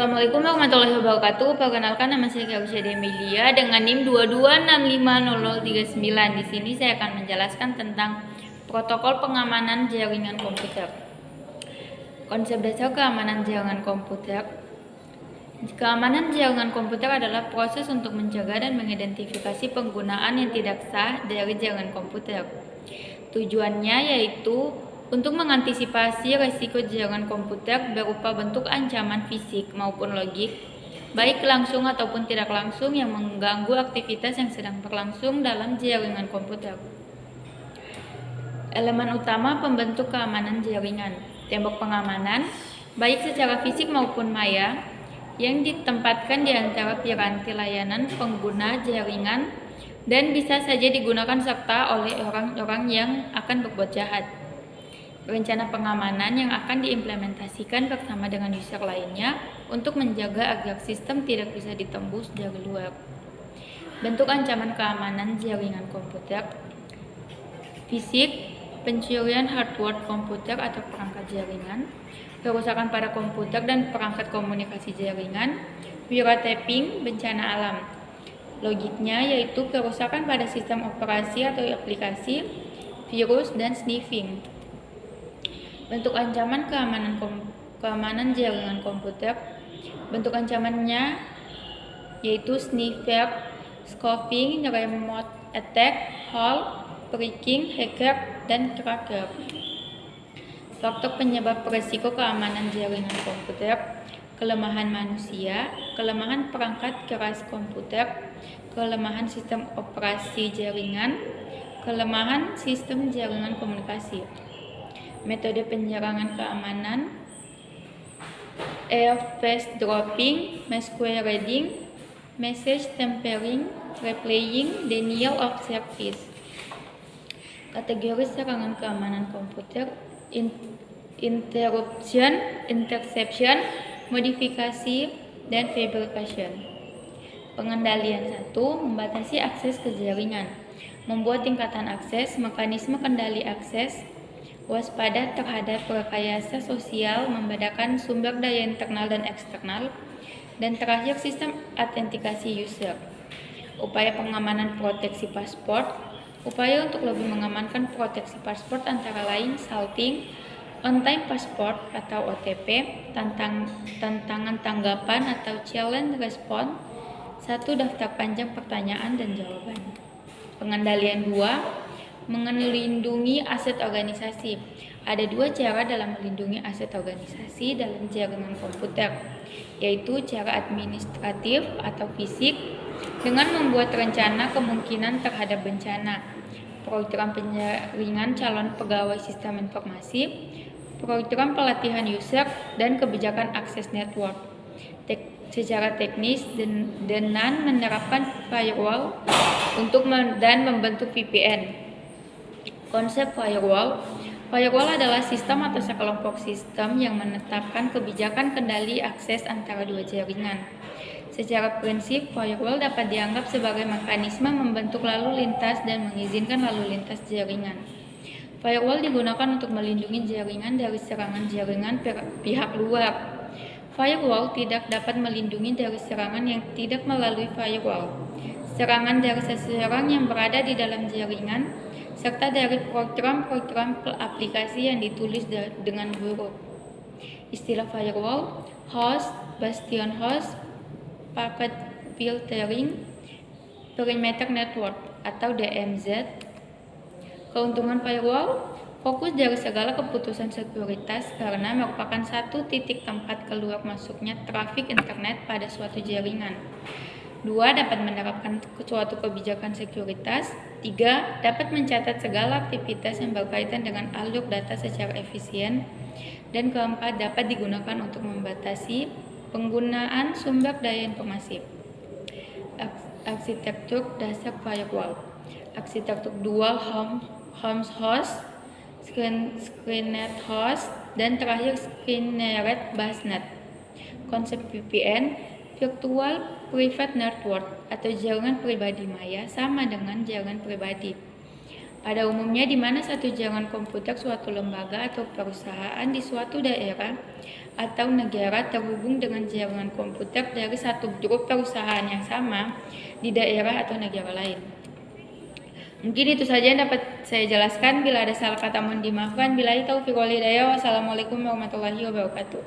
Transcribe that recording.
Assalamualaikum warahmatullahi wabarakatuh. Perkenalkan, nama saya Gausya Demilia dengan NIM 22650039. Di sini saya akan menjelaskan tentang protokol pengamanan jaringan komputer. Konsep dasar keamanan jaringan komputer. Keamanan jaringan komputer adalah proses untuk mencegah dan mengidentifikasi penggunaan yang tidak sah dari jaringan komputer. Tujuannya yaitu untuk mengantisipasi risiko jaringan komputer berupa bentuk ancaman fisik maupun logik, baik langsung ataupun tidak langsung yang mengganggu aktivitas yang sedang berlangsung dalam jaringan komputer. Elemen utama pembentuk keamanan jaringan: tembok pengamanan, baik secara fisik maupun maya, yang ditempatkan di antara piranti layanan pengguna jaringan dan bisa saja digunakan serta oleh orang-orang yang akan berbuat jahat. Rencana pengamanan yang akan diimplementasikan bersama dengan user lainnya untuk menjaga agar sistem tidak bisa ditembus dari luar. Bentuk ancaman keamanan jaringan komputer: fisik, pencurian hardware komputer atau perangkat jaringan, kerusakan pada komputer dan perangkat komunikasi jaringan, wiretapping, bencana alam. Logiknya yaitu kerusakan pada sistem operasi atau aplikasi, virus, dan sniffing. Bentuk ancaman keamanan jaringan komputer: bentuk ancamannya yaitu sniffer, spoofing, remote attack, hole, phishing, hacker, dan cracker. Faktor penyebab berisiko keamanan jaringan komputer: kelemahan manusia, kelemahan perangkat keras komputer, kelemahan sistem operasi jaringan, kelemahan sistem jaringan komunikasi. Metode penyerangan keamanan: face dropping, masquerading, message tampering, replaying, denial of service. Kategori serangan keamanan komputer: interruption, interception, modifikasi, dan fabrication. Pengendalian 1. Membatasi akses ke jaringan, membuat tingkatan akses, mekanisme kendali akses, waspada terhadap rekayasa sosial, membedakan sumber daya internal dan eksternal, dan terakhir sistem autentikasi user. Upaya pengamanan proteksi paspor: upaya untuk lebih mengamankan proteksi paspor antara lain salting, on-time password atau OTP, tantangan tanggapan atau challenge response, 1 daftar panjang pertanyaan dan jawaban. Pengendalian 2. Melindungi aset organisasi. Ada 2 cara dalam melindungi aset organisasi dalam jaringan komputer, yaitu cara administratif atau fisik dengan membuat rencana kemungkinan terhadap bencana, program penyaringan calon pegawai sistem informasi, program pelatihan user, dan kebijakan akses network. Secara teknis dengan menerapkan firewall dan membentuk VPN. Konsep firewall adalah sistem atau sekelompok sistem yang menetapkan kebijakan kendali akses antara 2 jaringan. Secara prinsip, firewall dapat dianggap sebagai mekanisme membentuk lalu lintas dan mengizinkan lalu lintas jaringan. Firewall digunakan untuk melindungi jaringan dari serangan jaringan pihak luar. Firewall tidak dapat melindungi dari serangan yang tidak melalui firewall, serangan dari seseorang yang berada di dalam jaringan, serta dari program-program aplikasi yang ditulis dengan buruk. Istilah firewall: host, bastion host, packet filtering, perimeter network atau DMZ. Keuntungan firewall: fokus dari segala keputusan sekuritas karena merupakan satu titik tempat keluar masuknya trafik internet pada suatu jaringan. 2. Dapat menerapkan suatu kebijakan sekuritas. 3. Dapat mencatat segala aktivitas yang berkaitan dengan alur data secara efisien. Dan 4. Dapat digunakan untuk membatasi penggunaan sumber daya informasi. Arsitektur dasar firewall: arsitektur dual home host, screened host, dan terakhir screened busnet. Konsep VPN: virtual private network atau jaringan pribadi maya sama dengan jaringan pribadi. Pada umumnya, di mana satu jaringan komputer suatu lembaga atau perusahaan di suatu daerah atau negara terhubung dengan jaringan komputer dari satu grup perusahaan yang sama di daerah atau negara lain. Mungkin itu saja yang dapat saya jelaskan. Bila ada salah kata mohon dimaafkan. Billahi taufiq wal hidayah. Wassalamualaikum warahmatullahi wabarakatuh.